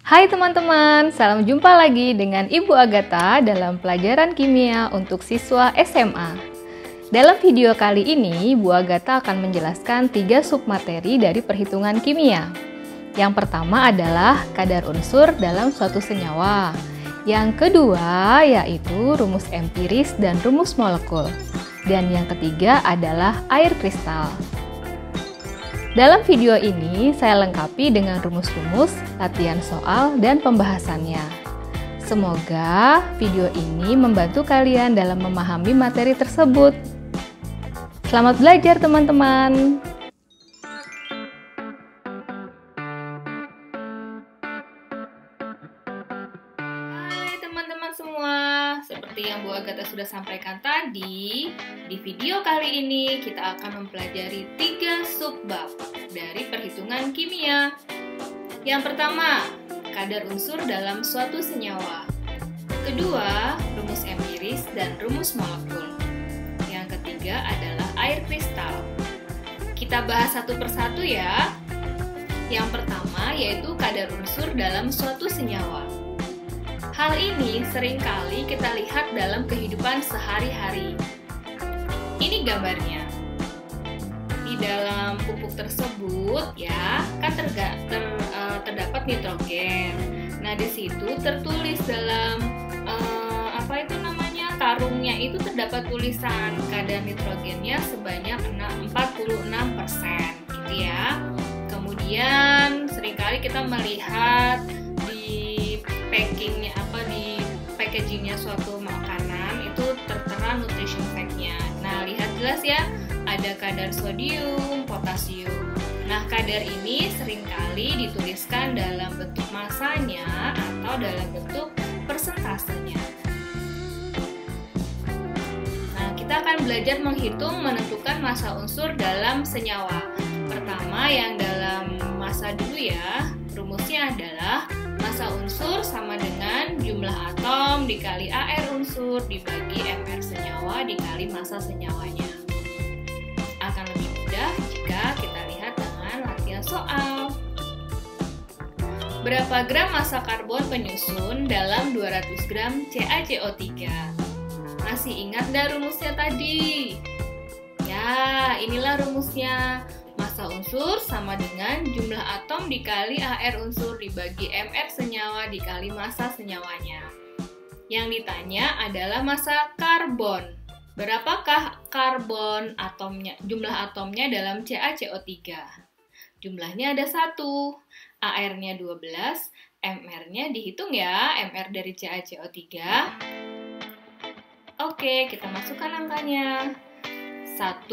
Hai teman-teman, salam jumpa lagi dengan Ibu Agatha dalam pelajaran kimia untuk siswa SMA. Dalam video kali ini, Bu Agatha akan menjelaskan 3 submateri dari perhitungan kimia. Yang pertama adalah kadar unsur dalam suatu senyawa. Yang kedua yaitu rumus empiris dan rumus molekul. Dan yang ketiga adalah air kristal. Dalam video ini, saya lengkapi dengan rumus-rumus, latihan soal, dan pembahasannya. Semoga video ini membantu kalian dalam memahami materi tersebut. Selamat belajar, teman-teman! Hai teman-teman semua, seperti yang Bu Agatha sudah sampaikan tadi, di video kali ini kita akan mempelajari 3 subbab dari perhitungan kimia. Yang pertama, kadar unsur dalam suatu senyawa. Kedua, rumus empiris dan rumus molekul. Yang ketiga adalah air kristal. Kita bahas satu persatu ya. Yang pertama yaitu kadar unsur dalam suatu senyawa. Hal ini seringkali kita lihat dalam kehidupan sehari-hari. Ini gambarnya. Di dalam pupuk tersebut ya kan terdapat nitrogen. Nah di situ tertulis dalam karungnya itu terdapat tulisan kadar nitrogennya sebanyak 46% gitu ya. Kemudian seringkali kita melihat di packagingnya suatu makanan itu tertera nutrition fact-nya. Nah lihat jelas ya, ada kadar sodium, potasium. Nah, kadar ini seringkali dituliskan dalam bentuk masanya atau dalam bentuk persentasenya. Nah, kita akan belajar menghitung menentukan massa unsur dalam senyawa. Pertama, yang dalam massa dulu ya, rumusnya adalah massa unsur sama dengan jumlah atom dikali AR unsur dibagi MR senyawa dikali massa senyawanya. Akan lebih mudah jika kita lihat dengan latihan soal. Berapa gram massa karbon penyusun dalam 200 gram CaCO3? Masih ingat dah rumusnya tadi? Ya, inilah rumusnya. Massa unsur sama dengan jumlah atom dikali AR unsur dibagi MR senyawa dikali massa senyawanya. Yang ditanya adalah massa karbon. Berapakah karbon atomnya, jumlah atomnya dalam CaCO3? Jumlahnya ada 1, AR-nya 12, MR-nya dihitung ya, MR dari CaCO3. Oke, kita masukkan angkanya. 1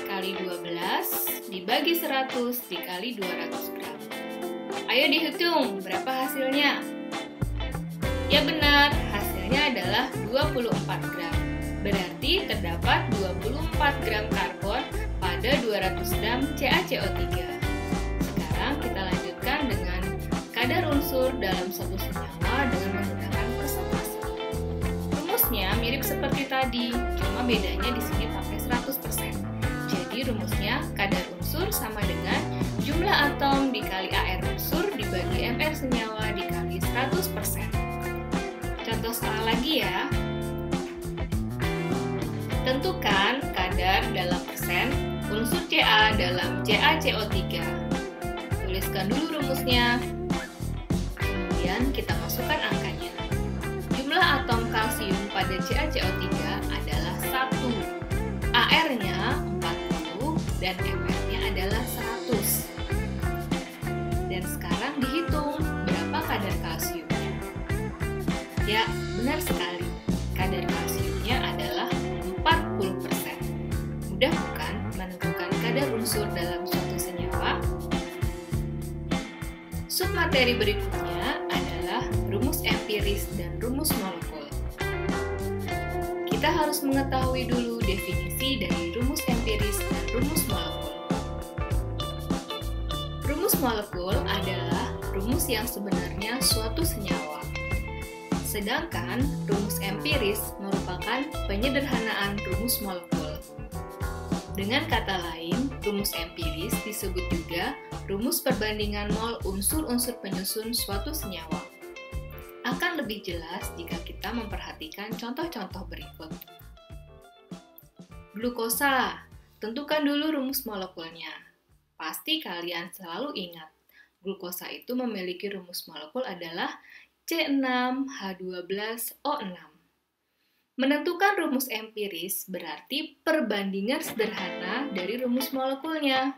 kali 12 dibagi 100 dikali 200 gram. Ayo dihitung, berapa hasilnya? Ya benar, hasilnya adalah 24 gram. Berarti terdapat 24 gram karbon pada 200 gram CaCO3. Sekarang kita lanjutkan dengan kadar unsur dalam satu senyawa dengan menggunakan persentase. Rumusnya mirip seperti tadi, cuma bedanya di sini pakai 100%. Jadi rumusnya kadar unsur sama dengan jumlah atom dikali AR unsur dibagi MR senyawa dikali 100%. Contoh soal lagi ya. Tentukan kadar dalam persen unsur Ca dalam CaCO3. Tuliskan dulu rumusnya. Kemudian kita masukkan angkanya. Jumlah atom kalsium pada CaCO3 adalah 1. AR-nya 40 dan MR-nya adalah 100. Dan sekarang dihitung berapa kadar kalsiumnya. Ya, benar sekali. Kadar kalsiumnya adalah 40%. Mudah bukan menentukan kadar unsur dalam suatu senyawa? Submateri berikutnya adalah rumus empiris dan rumus molekul. Kita harus mengetahui dulu definisi dari rumus empiris dan rumus molekul. Rumus molekul adalah rumus yang sebenarnya suatu senyawa. Sedangkan rumus empiris merupakan penyederhanaan rumus molekul. Dengan kata lain, rumus empiris disebut juga rumus perbandingan mol unsur-unsur penyusun suatu senyawa. Akan lebih jelas jika kita memperhatikan contoh-contoh berikut. Glukosa, tentukan dulu rumus molekulnya. Pasti kalian selalu ingat, glukosa itu memiliki rumus molekul adalah C6H12O6. Menentukan rumus empiris berarti perbandingan sederhana dari rumus molekulnya.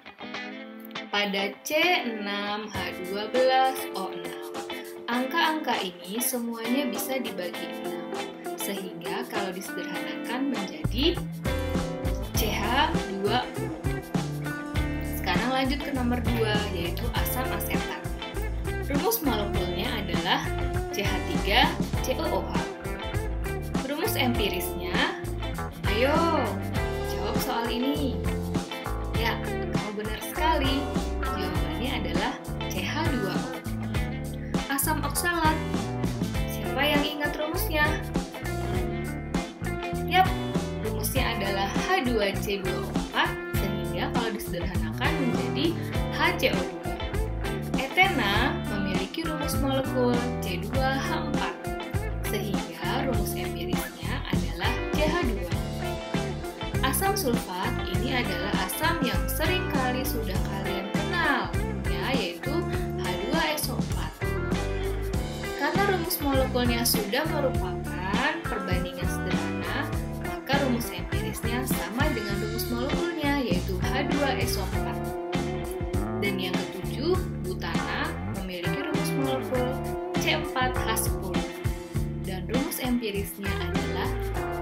Pada C6H12O6, angka-angka ini semuanya bisa dibagi 6, sehingga kalau disederhanakan menjadi CH2O. Sekarang lanjut ke nomor 2, yaitu asam asetat. Rumus molekulnya adalah CH3COOH. Rumus empirisnya, ayo jawab soal ini. Ya, kamu benar sekali. Jawabannya adalah CH2O. Asam oksalat. Siapa yang ingat rumusnya? Yap, rumusnya adalah H2C2O4, sehingga kalau disederhanakan menjadi HCO2. Etena memiliki rumus molekul C2H4, sehingga rumus empirisnya adalah CH2. Asam sulfat ini adalah asam yang sering kali sudah kalian kenal, yaitu H2SO4. Karena rumus molekulnya sudah merupakan perbandingan sederhana, maka rumus empirisnya sama dengan rumus molekulnya, yaitu H2SO4. Dan yang ketujuh, butana memiliki rumus molekul C4H10. Dan rumus empirisnya adalah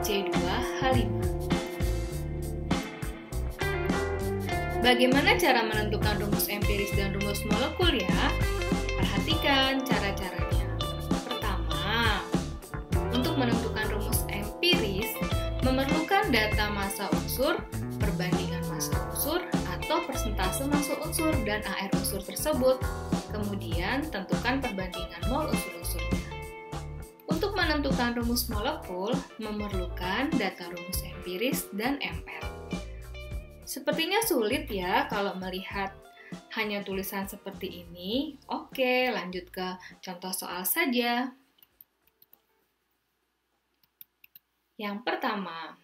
C2H5. Bagaimana cara menentukan rumus empiris dan rumus molekul ya? Perhatikan cara-caranya. Pertama, untuk menentukan rumus empiris, memerlukan data massa unsur, perbandingan massa unsur, atau persentase massa unsur dan AR unsur tersebut. Kemudian, tentukan perbandingan mol unsur-unsurnya. Untuk menentukan rumus molekul, memerlukan data rumus empiris dan MR. Sepertinya sulit ya kalau melihat hanya tulisan seperti ini. Oke, lanjut ke contoh soal saja. Yang pertama,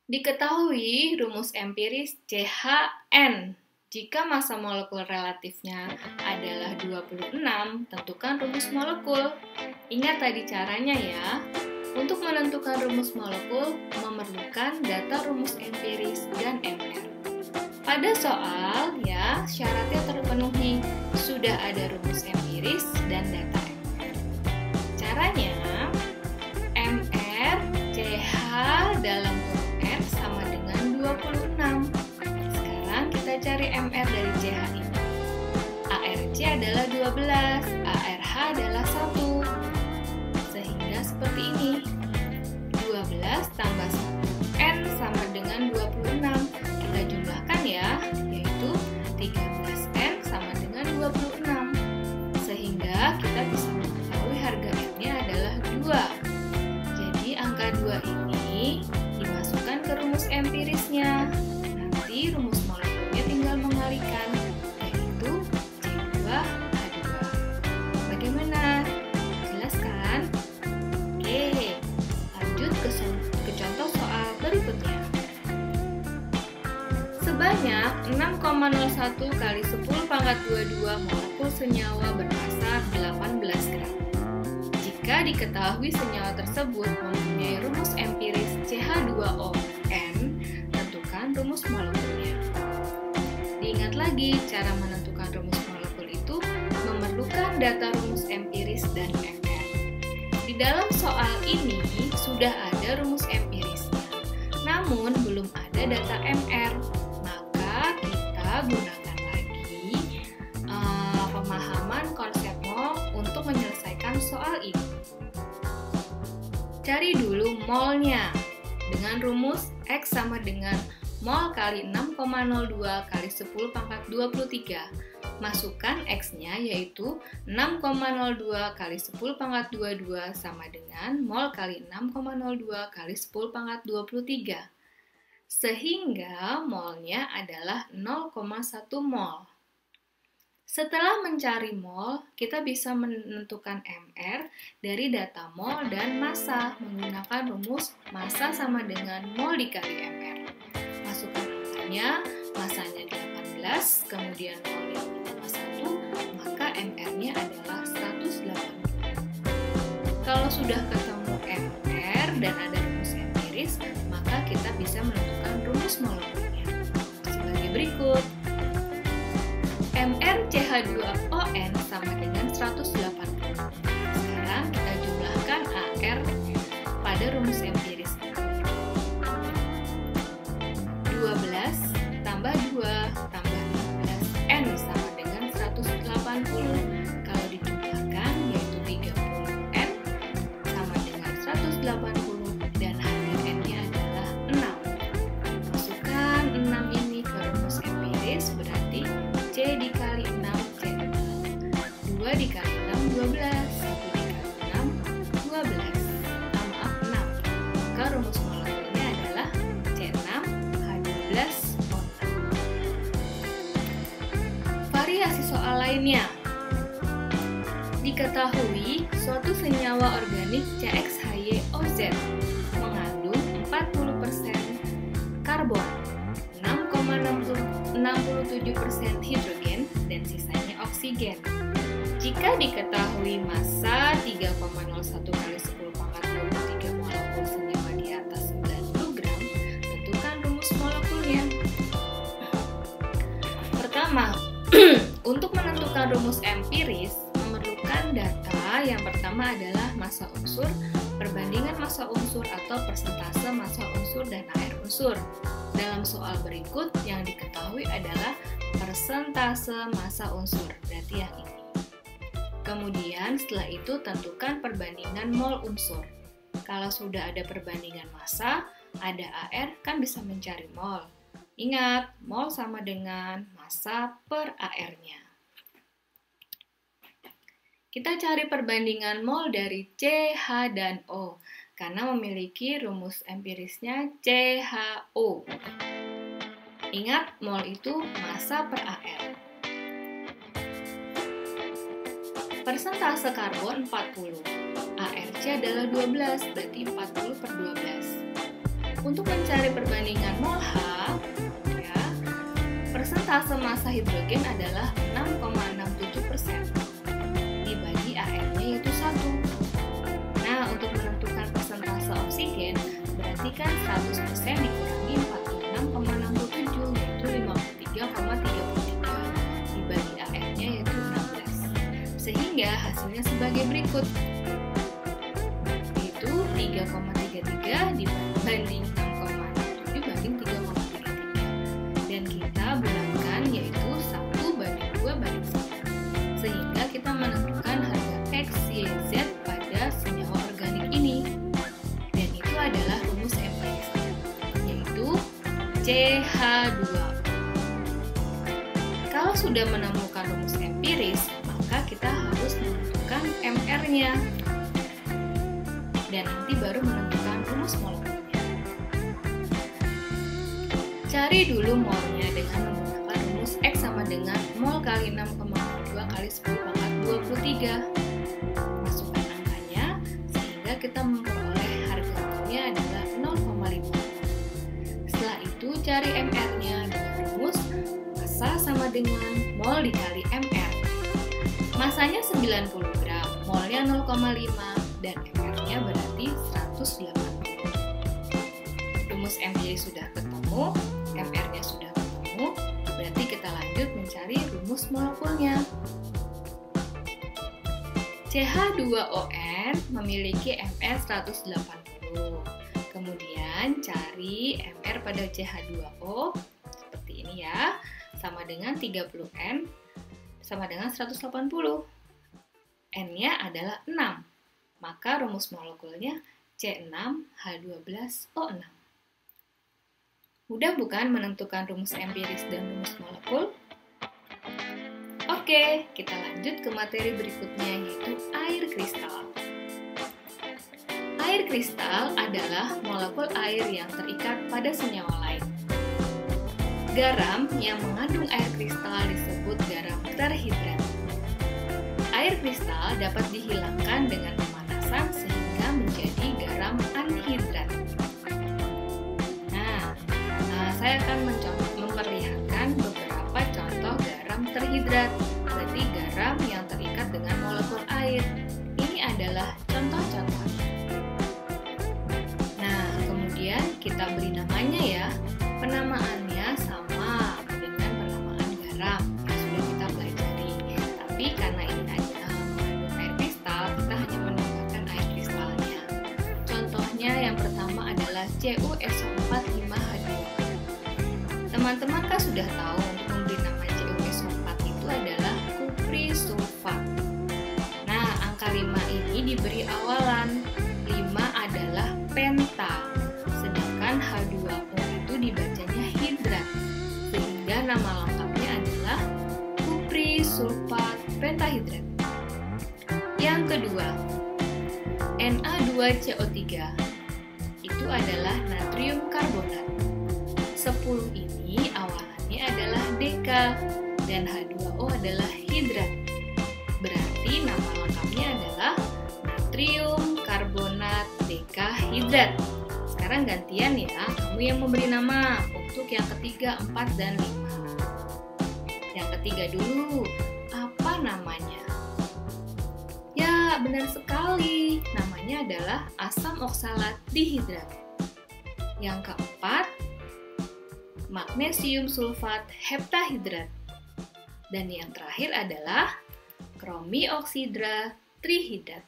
diketahui rumus empiris CHN. Jika massa molekul relatifnya adalah 26, tentukan rumus molekul. Ingat tadi caranya ya. Untuk menentukan rumus molekul, memerlukan data rumus empiris dan MR. Pada soal, ya, syaratnya terpenuhi. Sudah ada rumus empiris dan data MR. Caranya, MR CH dalam kurung R sama dengan 26. Sekarang kita cari MR dari CH ini. ARC adalah 12, ARH adalah 1. Sehingga seperti ini. 12 tambah 1. N sama dengan 26. Kita jumlahkan ya, yaitu 13N sama dengan 26. Sehingga kita bisa mengetahui harga N-nya adalah 2. Jadi angka 2 ini dimasukkan ke rumus empirisnya. Nanti rumus molekulnya tinggal mengalikan, yaitu C2H2. Bagaimana? Jelas kan? Oke, lanjut ke contoh soal berikutnya. Sebanyak 6,01 kali 10 pangkat 22 molekul senyawa bermassa 18 gram. Jika diketahui senyawa tersebut mempunyai rumus empiris CH2ON, tentukan rumus molekulnya. Diingat lagi, cara menentukan rumus molekul itu memerlukan data rumus empiris dan MR. Di dalam soal ini sudah ada rumus empirisnya, namun belum ada data MR. Maka kita gunakan lagi pemahaman konsep mol untuk menyelesaikan soal ini. Cari dulu molnya dengan rumus X sama dengan mol kali 6,02 kali 10 pangkat 23. Masukkan X-nya yaitu 6,02 kali 10 pangkat 22 sama dengan mol kali 6,02 kali 10 pangkat 23. Sehingga molnya adalah 0,1 mol. Setelah mencari mol, kita bisa menentukan MR dari data mol dan massa menggunakan rumus massa sama dengan mol dikali MR. Masukkan angkanya, massanya 18, kemudian molnya 5,1, maka MR-nya adalah 180. Kalau sudah ketemu MR dan ada rumus empiris, maka kita bisa menentukan rumus molekulnya. Sebagai berikut. MR CH2ON sama dengan 180. Sekarang kita jumlahkan AR pada rumus empiris. 12 tambah 2 tambah 15N sama dengan 180. Kalau dijumlahkan yaitu 30N sama dengan 180 dan harga N-nya adalah 6. Masukkan 6 ini ke rumus empiris, berarti C dikali 6, C 2 dikali 6, 12, 1 dikali 6, 12, maaf 6, maka rumus molekulnya adalah C6H12O6. Variasi soal lainnya. Diketahui suatu senyawa organik CXHYOZ mengandung 40% karbon, 67% hidrogen, dan sisanya oksigen. Jika diketahui massa 3,01 kali 10 pangkat 23 molekul senyawa di atas 90 gram, tentukan rumus molekulnya. Pertama, untuk menentukan rumus empiris, memerlukan data. Yang pertama adalah massa unsur, perbandingan massa unsur atau persentase massa unsur dan air unsur. Dalam soal berikut yang diketahui adalah persentase massa unsur, berarti yang ini. Kemudian setelah itu tentukan perbandingan mol unsur. Kalau sudah ada perbandingan massa, ada AR kan bisa mencari mol. Ingat, mol sama dengan massa per AR-nya. Kita cari perbandingan mol dari C, H, dan O karena memiliki rumus empirisnya CHO. Ingat, mol itu massa per AR. Persentase karbon 40. ARC adalah 12, berarti 40 per 12. Untuk mencari perbandingan mol H, ya, persentase massa hidrogen adalah 6,67%. Dibagi AR-nya yaitu 1. Nah, untuk menentukan persentase oksigen, berarti kan 100% dikurangi 46,67, yaitu 53,33. Dibagi AR-nya yaitu 16. Sehingga hasilnya sebagai berikut. Yaitu 3,33 dibanding 6,67 banding 3,33. Dan kita bulatkan yaitu 1 banding 2 banding 1. Sehingga kita menentukan harga X, Y, Z pada senyawa organik ini. Dan itu adalah rumus empirisnya, yaitu CH2O. Kalau sudah menemukan rumus empiris, maka kita harus menentukan MR-nya. Dan nanti baru menentukan rumus molekulnya. Cari dulu molnya dengan menggunakan rumus X sama dengan mol kali 6,2 kali 10 pangkat 23. Masukkan angkanya sehingga kita memperoleh harga molnya adalah 0,5. Setelah itu cari MR-nya dengan rumus massa sama dengan mol dikali MR. Massanya 90 gram, molnya 0,5 dan MR-nya berarti 180. Rumus empiris sudah ketemu, MR-nya sudah ketemu, berarti kita lanjut mencari rumus molekulnya. CH2ON memiliki MR 180. Kemudian cari MR pada CH2O seperti ini ya, sama dengan 30N sama dengan 180. N-nya adalah 6. Maka rumus molekulnya C6H12O6. Mudah bukan menentukan rumus empiris dan rumus molekul? Oke, kita lanjut ke materi berikutnya yaitu air kristal. Air kristal adalah molekul air yang terikat pada senyawa lain. Garam yang mengandung air kristal disebut garam terhidrat. Air kristal dapat dihilangkan dengan pemanasan sehingga menjadi garam anhidrat. Saya akan memperlihatkan beberapa contoh garam terhidrat, berarti garam yang terikat dengan molekul air. Ini adalah contoh-contohnya. Nah, kemudian kita beri namanya ya. Penamaannya sama dengan penamaan garam yang sudah kita pelajari. Tapi karena ini mengandung air kristal, kita hanya menambahkan air kristalnya. Contohnya yang pertama adalah CuSO4 5H2O. Teman-teman kan sudah tahu untuk memberi nama CuSO4 itu adalah kuprisulfat. Nah, angka 5 ini diberi awalan. 5 adalah penta, sedangkan H2O itu dibacanya hidrat, sehingga nama lengkapnya adalah kuprisulfat pentahidrat. Yang kedua, Na2CO3 itu adalah natrium karbonat. 10 ini awalannya adalah deka dan H2O adalah hidrat. Berarti nama lengkapnya adalah natrium karbonat dekahidrat. Sekarang gantian ya, kamu yang memberi nama untuk yang ketiga, 4, dan 5. Yang ketiga dulu, apa namanya? Ya, benar sekali. Namanya adalah asam oksalat dihidrat. Yang keempat, magnesium sulfat heptahidrat. Dan yang terakhir adalah kromioksida trihidrat.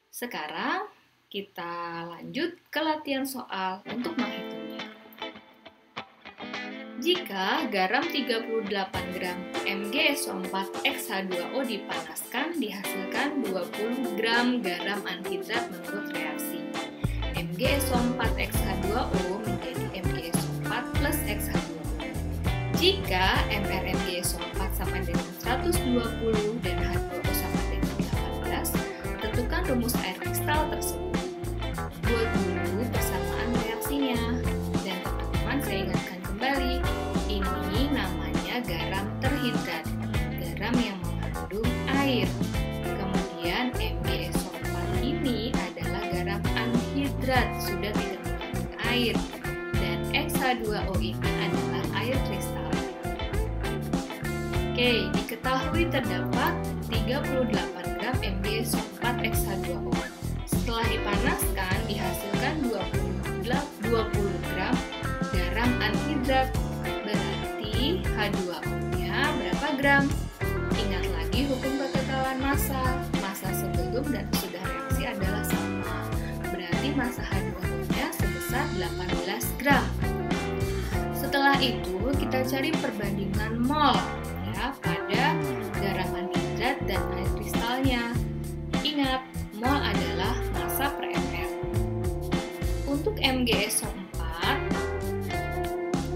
Sekarang kita lanjut ke latihan soal untuk menghitungnya. Jika garam 38 gram MgSO4XH2O dipanaskan, dihasilkan 20 gram garam anhidrat menurut reaksi. MgSO4XH2O menjadi MgSO4 plus XH2O. Jika MrMgSO4 sama dengan 120 dan H2O sama dengan 18, tentukan rumus air kristal tersebut. Buat dulu persamaan reaksinya. Dan teman-teman, saya ingatkan kembali, ini namanya garam terhidrat, garam yang mengandung air. Kemudian MgSO4 ini adalah garam anhidrat, sudah tidak mengandung air. Dan XH2O ini adalah air kristal. Oke, diketahui terdapat 38 gram MgSO4XH2O. Setelah dipanaskan, dihasilkan 20 gram garam anhidrat. Berarti H2O-nya berapa gram? Ingat lagi hukum kekekalan massa. Massa sebelum dan sesudah reaksi adalah sama. Berarti massa H2O-nya sebesar 18 gram. Setelah itu, kita cari perbandingan mol ya pada garam anhidrat dan air kristalnya. Ingat, mol adalah massa per ml. Untuk MgSO4,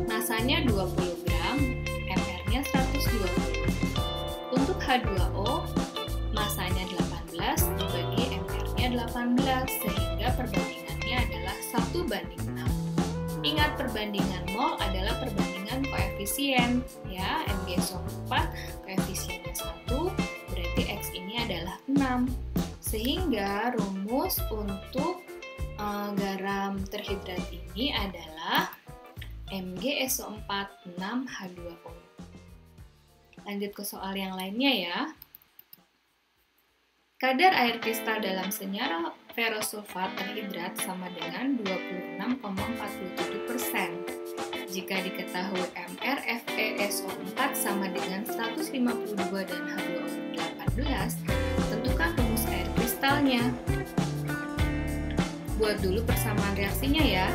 massanya 20 gram, mR-nya 120. Untuk H2O, massanya 18 dibagi mR-nya 18, sehingga perbandingannya adalah 1:6. Ingat, perbandingan mol adalah perbandingan koefisien ya. MgSO4 koefisiennya 1, berarti X ini adalah 6. Sehingga rumus untuk garam terhidrat ini adalah MgSO4 6H2O. Lanjut ke soal yang lainnya ya. Kadar air kristal dalam senyawa ferrosulfat terhidrat sama dengan 26,47%. Jika diketahui MrFeSO4 sama dengan 152 dan H2O 18, tentukan rumus air kristalnya. Buat dulu persamaan reaksinya ya.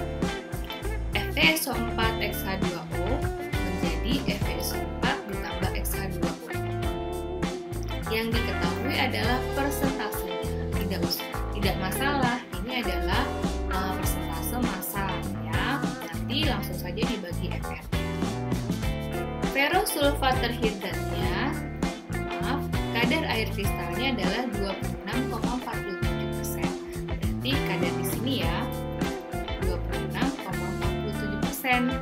FeSO4XH2O menjadi FeSO4 ditambah XH2O. Yang diketahui adalah persentasenya. Tidak masalah, ini adalah persentase massa ya. Nanti langsung saja dibagi FR. Ferrosulfat terhidratnya, kadar air kristalnya adalah 26,47%. Berarti kadar di sini ya 26,47%.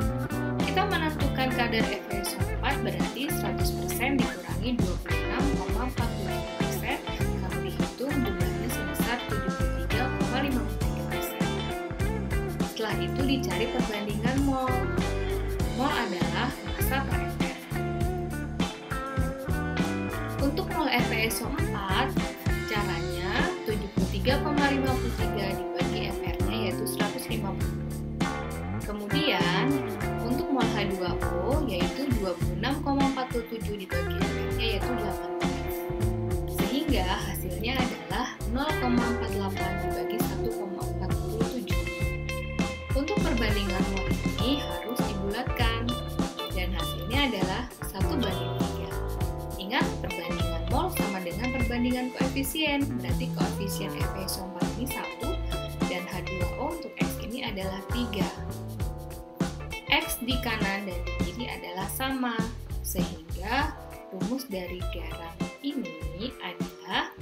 Kita menentukan kadar FeSO4 berarti Jadi 100% dikurangi 26,45% kalau dihitung jumlahnya sebesar 73,53%. Setelah itu dicari perbandingan mol. Mol adalah massa per FR. Untuk mol FeSO4, caranya 73,53 dibagi FR-nya yaitu 150. Kemudian untuk mol H2O yaitu 26,47 dibagi FR-nya yaitu 18. Sehingga hasilnya adalah 0,48 dibagi 1,47. Untuk perbandingan mol ini harus dibulatkan dan hasilnya adalah 1:3. Ingat, perbandingan mol sama dengan perbandingan koefisien, berarti koefisien FeSO4 ini 1 dan H2O untuk X ini adalah 3. X di kanan dan di kiri adalah sama, sehingga rumus dari garam ini adalah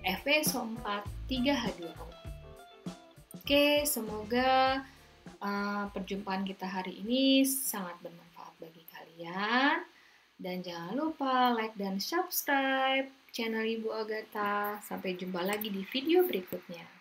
FeSO4 3H2O. Oke, semoga perjumpaan kita hari ini sangat bermanfaat bagi kalian. Dan jangan lupa like dan subscribe channel Ibu Agatha. Sampai jumpa lagi di video berikutnya.